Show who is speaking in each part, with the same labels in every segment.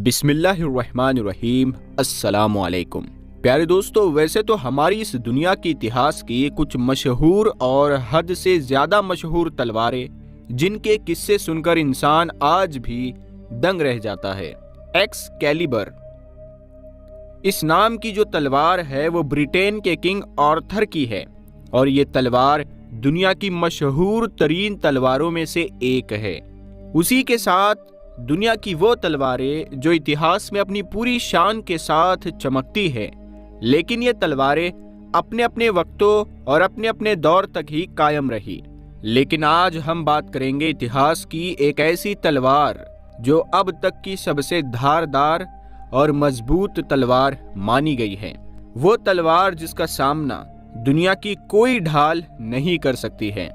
Speaker 1: بسم اللہ الرحمن الرحیم۔ السلام علیکم پیارے دوستو، ویسے تو ہماری اس دنیا کی اتہاس کی کچھ مشہور اور حد سے زیادہ مشہور تلواریں جن کے قصے سن کر انسان آج بھی دنگ رہ جاتا ہے۔ ایکسکیلیبر اس نام کی جو تلوار ہے وہ برٹین کے کنگ آرتھر کی ہے، اور یہ تلوار دنیا کی مشہور ترین تلواروں میں سے ایک ہے۔ اسی کے ساتھ دنیا کی وہ تلواریں جو اتہاس میں اپنی پوری شان کے ساتھ چمکتی ہے، لیکن یہ تلواریں اپنے اپنے وقتوں اور اپنے اپنے دور تک ہی قائم رہی۔ لیکن آج ہم بات کریں گے اتہاس کی ایک ایسی تلوار جو اب تک کی سب سے دھاردار اور مضبوط تلوار مانی گئی ہے، وہ تلوار جس کا سامنا دنیا کی کوئی ڈھال نہیں کر سکتی ہے۔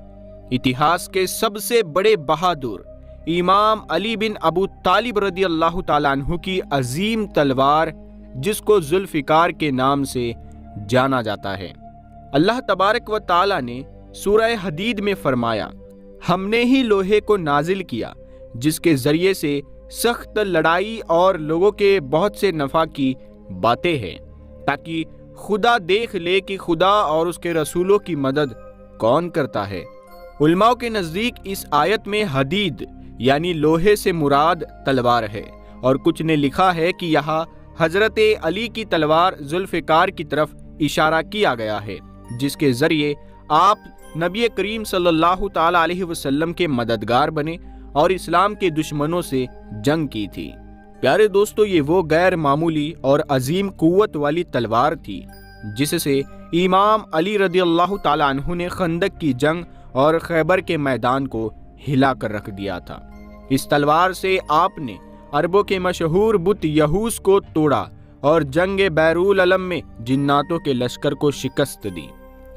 Speaker 1: اتہاس کے سب سے بڑے بہادر امام علی بن ابو طالب رضی اللہ تعالیٰ عنہ کی عظیم تلوار جس کو ذوالفقار کے نام سے جانا جاتا ہے۔ اللہ تبارک و تعالیٰ نے سورہ حدید میں فرمایا، ہم نے ہی لوہے کو نازل کیا جس کے ذریعے سے سخت لڑائی اور لوگوں کے بہت سے نفع کی باتیں ہیں، تاکہ خدا دیکھ لے کہ خدا اور اس کے رسولوں کی مدد کون کرتا ہے۔ علماء کے نزدیک اس آیت میں حدید یعنی لوہے سے مراد تلوار ہے، اور کچھ نے لکھا ہے کہ یہاں حضرت علی کی تلوار ذوالفقار کی طرف اشارہ کیا گیا ہے، جس کے ذریعے آپ نبی کریم صلی اللہ تعالی علیہ وسلم کے مددگار بنے اور اسلام کے دشمنوں سے جنگ کی تھی۔ پیارے دوستو، یہ وہ غیر معمولی اور عظیم قوت والی تلوار تھی جس سے امام علی رضی اللہ تعالی عنہ نے خندق کی جنگ اور خیبر کے میدان کو ہلا کر رکھ دیا تھا۔ اس تلوار سے آپ نے عربوں کے مشہور بت یہوس کو توڑا اور جنگ بیرالعلم میں جناتوں کے لشکر کو شکست دی۔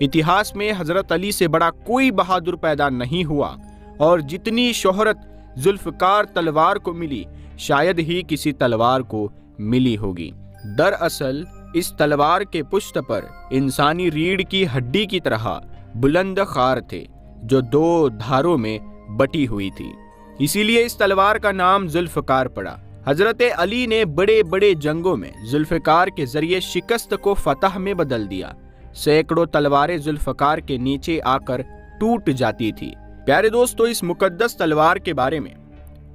Speaker 1: اتہاس میں حضرت علی سے بڑا کوئی بہادر پیدا نہیں ہوا، اور جتنی شہرت ذوالفقار تلوار کو ملی شاید ہی کسی تلوار کو ملی ہوگی۔ دراصل اس تلوار کے پشت پر انسانی ریڑھ کی ہڈی کی طرح بلند خار تھے جو دو دھاروں میں بٹی ہوئی تھی، اسی لیے اس تلوار کا نام ذوالفقار پڑا۔ حضرت علی نے بڑے بڑے جنگوں میں ذوالفقار کے ذریعے شکست کو فتح میں بدل دیا۔ سینکڑوں تلواریں ذوالفقار کے نیچے آ کر ٹوٹ جاتی تھی۔ پیارے دوستو، اس مقدس تلوار کے بارے میں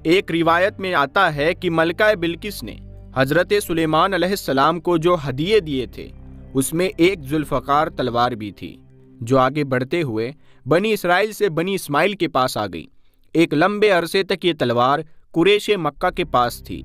Speaker 1: ایک روایت میں آتا ہے کہ ملکہ بلقیس نے حضرت سلیمان علیہ السلام کو جو ہدیے دیے تھے اس میں ایک ذوالفقار تلوار بھی تھی، جو آگے بڑھتے ہوئے بنی اسرائیل سے بنی اسماعیل کے پاس آ گئی۔ ایک لمبے عرصے تک یہ تلوار قریش مکہ کے پاس تھی۔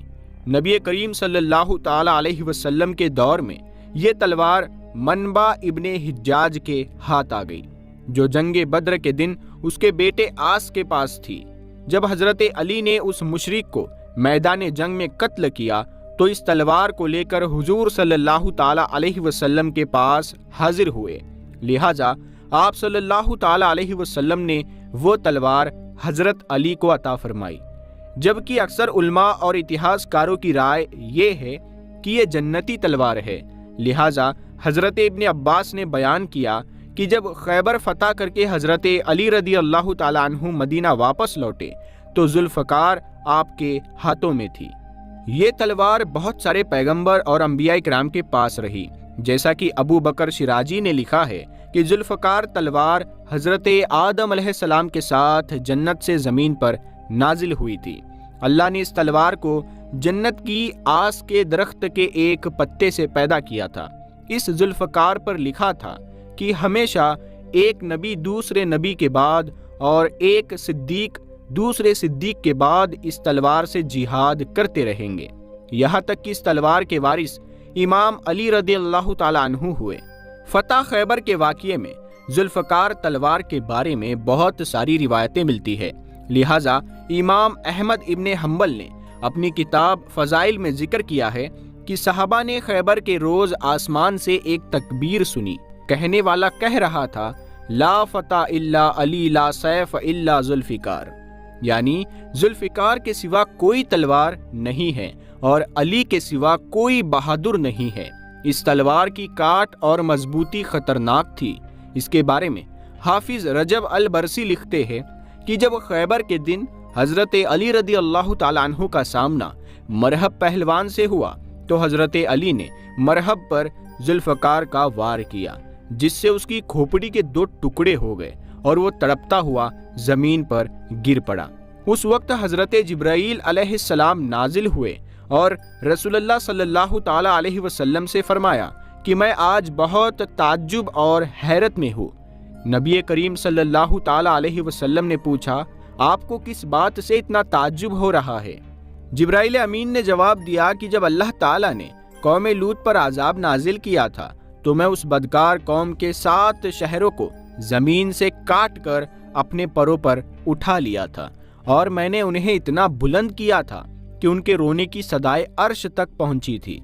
Speaker 1: نبی کریم صلی اللہ تعالی علیہ وسلم کے دور میں یہ تلوار منبع ابن حجاج کے ہاتھ آ گئی، جو جنگ بدر کے دن اس کے بیٹے آس کے پاس تھی۔ جب حضرت علی نے اس مشرک کو میدان جنگ میں قتل کیا تو اس تلوار کو لے کر حضور صلی اللہ تعالی علیہ وسلم کے پاس حاضر ہوئے، لہٰذا آپ صلی اللہ تعالی علیہ وسلم نے وہ تلوار حضرت علی کو عطا فرمائی، جبکہ اکثر علماء اور اتہاس کاروں کی رائے یہ ہے کہ یہ جنتی تلوار ہے۔ لہٰذا حضرت ابن عباس نے بیان کیا کہ جب خیبر فتح کر کے حضرت علی رضی اللہ تعالی عنہ مدینہ واپس لوٹے تو ذوالفقار آپ کے ہاتھوں میں تھی۔ یہ تلوار بہت سارے پیغمبر اور انبیاء کرام کے پاس رہی، جیسا کہ ابو بکر شیرازی نے لکھا ہے کہ ذوالفقار تلوار حضرت آدم علیہ السلام کے ساتھ جنت سے زمین پر نازل ہوئی تھی۔ اللہ نے اس تلوار کو جنت کی آس کے درخت کے ایک پتے سے پیدا کیا تھا۔ اس ذوالفقار پر لکھا تھا کہ ہمیشہ ایک نبی دوسرے نبی کے بعد اور ایک صدیق دوسرے صدیق کے بعد اس تلوار سے جہاد کرتے رہیں گے، یہاں تک کہ اس تلوار کے وارث امام علی رضی اللہ تعالی عنہ ہوئے۔ فتح خیبر کے واقعے میں ذوالفقار تلوار کے بارے میں بہت ساری روایتیں ملتی ہے، لہٰذا امام احمد ابن حنبل نے اپنی کتاب فضائل میں ذکر کیا ہے کہ صحابہ نے خیبر کے روز آسمان سے ایک تکبیر سنی، کہنے والا کہہ رہا تھا، لا فتح الا علی لا سیف الا ذوالفقار، یعنی ذوالفقار کے سوا کوئی تلوار نہیں ہے اور علی کے سوا کوئی بہادر نہیں ہے۔ اس تلوار کی کاٹ اور مضبوطی خطرناک تھی۔ اس کے بارے میں حافظ رجب البرسی لکھتے ہیں کہ جب خیبر کے دن حضرت علی رضی اللہ تعالیٰ عنہ کا سامنا مرہب پہلوان سے ہوا تو حضرت علی نے مرہب پر ذوالفقار کا وار کیا، جس سے اس کی کھوپڑی کے 2 ٹکڑے ہو گئے اور وہ تڑپتا ہوا زمین پر گر پڑا۔ اس وقت حضرت جبرائیل علیہ السلام نازل ہوئے اور رسول اللہ صلی اللہ تعالیٰ علیہ وسلم سے فرمایا کہ میں آج بہت تعجب اور حیرت میں ہوں۔ نبی کریم صلی اللہ تعالیٰ علیہ وسلم نے پوچھا، آپ کو کس بات سے اتنا تعجب ہو رہا ہے؟ جبرائیل امین نے جواب دیا کہ جب اللہ تعالیٰ نے قوم لوط پر عذاب نازل کیا تھا تو میں اس بدکار قوم کے 7 شہروں کو زمین سے کاٹ کر اپنے پروں پر اٹھا لیا تھا، اور میں نے انہیں اتنا بلند کیا تھا کہ ان کے رونے کی صدائے عرش تک پہنچی تھی۔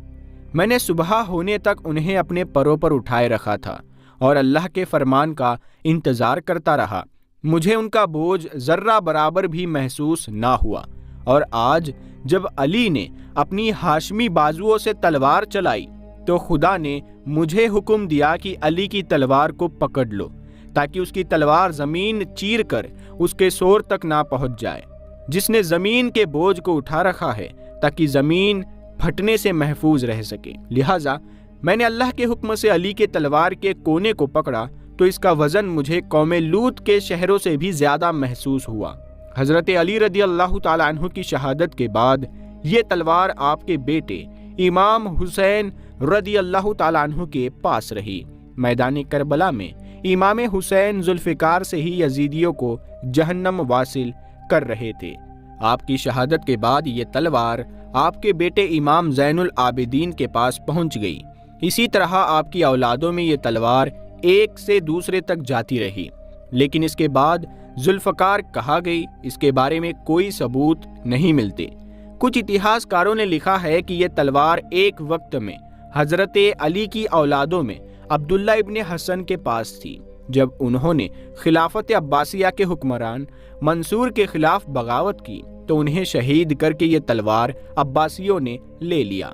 Speaker 1: میں نے صبح ہونے تک انہیں اپنے پروں پر اٹھائے رکھا تھا اور اللہ کے فرمان کا انتظار کرتا رہا۔ مجھے ان کا بوجھ ذرہ برابر بھی محسوس نہ ہوا، اور آج جب علی نے اپنی ہاشمی بازوؤں سے تلوار چلائی تو خدا نے مجھے حکم دیا کہ علی کی تلوار کو پکڑ لو تاکہ اس کی تلوار زمین چیر کر اس کے سور تک نہ پہنچ جائے، جس نے زمین کے بوجھ کو اٹھا رکھا ہے تاکہ زمین پھٹنے سے محفوظ رہ سکے۔ لہٰذا میں نے اللہ کے حکم سے علی کے تلوار کے کونے کو پکڑا تو اس کا وزن مجھے قوم لوط کے شہروں سے بھی زیادہ محسوس ہوا۔ حضرت علی رضی اللہ تعالیٰ عنہ کی شہادت کے بعد یہ تلوار آپ کے بیٹے امام حسین رضی اللہ تعالیٰ عنہ کے پاس رہی۔ میدان کربلا میں امام حسین ذوالفقار سے ہی یزیدیوں کو جہنم واصل کر رہے تھے۔ آپ کی شہادت کے بعد یہ تلوار آپ کے بیٹے امام زین العابدین کے پاس پہنچ گئی۔ اسی طرح آپ کی اولادوں میں یہ تلوار ایک سے دوسرے تک جاتی رہی، لیکن اس کے بعد ذوالفقار کہا گئی، اس کے بارے میں کوئی ثبوت نہیں ملتے۔ کچھ اتہاس کاروں نے لکھا ہے کہ یہ تلوار ایک وقت میں حضرت علی کی اولادوں میں عبداللہ ابن حسن کے پاس تھی۔ جب انہوں نے خلافت عباسیہ کے حکمران منصور کے خلاف بغاوت کی تو انہیں شہید کر کے یہ تلوار عباسیوں نے لے لیا۔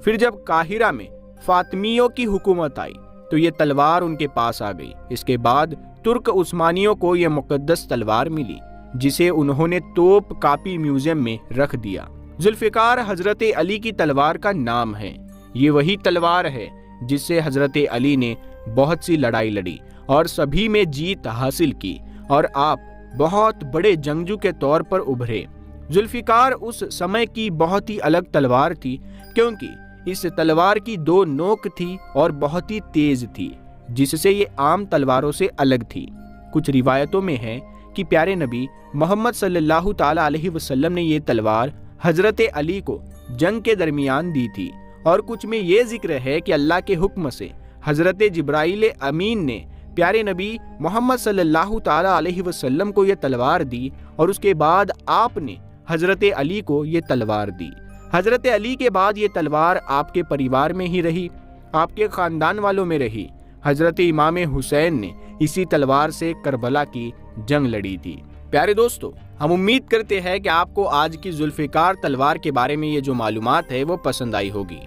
Speaker 1: پھر جب قاہرہ میں فاطمیوں کی حکومت آئی تو یہ تلوار ان کے پاس آ گئی۔ اس کے بعد ترک عثمانیوں کو یہ مقدس تلوار ملی، جسے انہوں نے توپ کاپی میوزیم میں رکھ دیا۔ ذوالفقار حضرت علی کی تلوار کا نام ہے۔ یہ وہی تلوار ہے جس سے حضرت علی نے بہت سی لڑائی لڑی اور سبھی میں جیت حاصل کی، اور آپ بہت بڑے جنگجو کے طور پر ابھرے۔ ذوالفقار اس سمے کی بہت ہی الگ تلوار تھی، کیونکہ اس تلوار کی 2 نوک تھی اور بہت ہی تیز تھی، جس سے یہ عام تلواروں سے الگ تھی۔ کچھ روایتوں میں ہے کہ پیارے نبی محمد صلی اللہ تعالیٰ علیہ وسلم نے یہ تلوار حضرت علی کو جنگ کے درمیان دی تھی، اور کچھ میں یہ ذکر ہے کہ اللہ کے حکم سے حضرت جبرائیل امین نے پیارے نبی محمد صلی اللہ تعالیٰ علیہ وسلم کو یہ تلوار دی، اور اس کے بعد آپ نے حضرت علی کو یہ تلوار دی۔ حضرت علی کے بعد یہ تلوار آپ کے پریوار میں ہی رہی، آپ کے خاندان والوں میں رہی۔ حضرت امام حسین نے اسی تلوار سے کربلا کی جنگ لڑی تھی۔ پیارے دوستو، ہم امید کرتے ہیں کہ آپ کو آج کی ذوالفقار تلوار کے بارے میں یہ جو معلومات ہے وہ پسند آئی ہوگی۔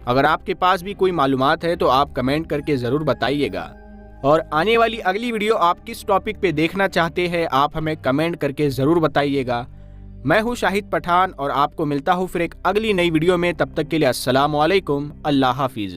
Speaker 1: اگر آپ کے پاس بھی کوئی معلومات ہے تو آپ کمنٹ کر کے ضرور بتائیے گا، اور آنے والی اگلی ویڈیو آپ کس ٹاپک پہ دیکھنا چاہتے ہیں آپ ہمیں کمنٹ کر کے ضرور بتائیے گا۔ میں ہوں شاہد پٹھان، اور آپ کو ملتا ہوں پھر ایک اگلی نئی ویڈیو میں۔ تب تک کے لیے السلام علیکم، اللہ حافظ۔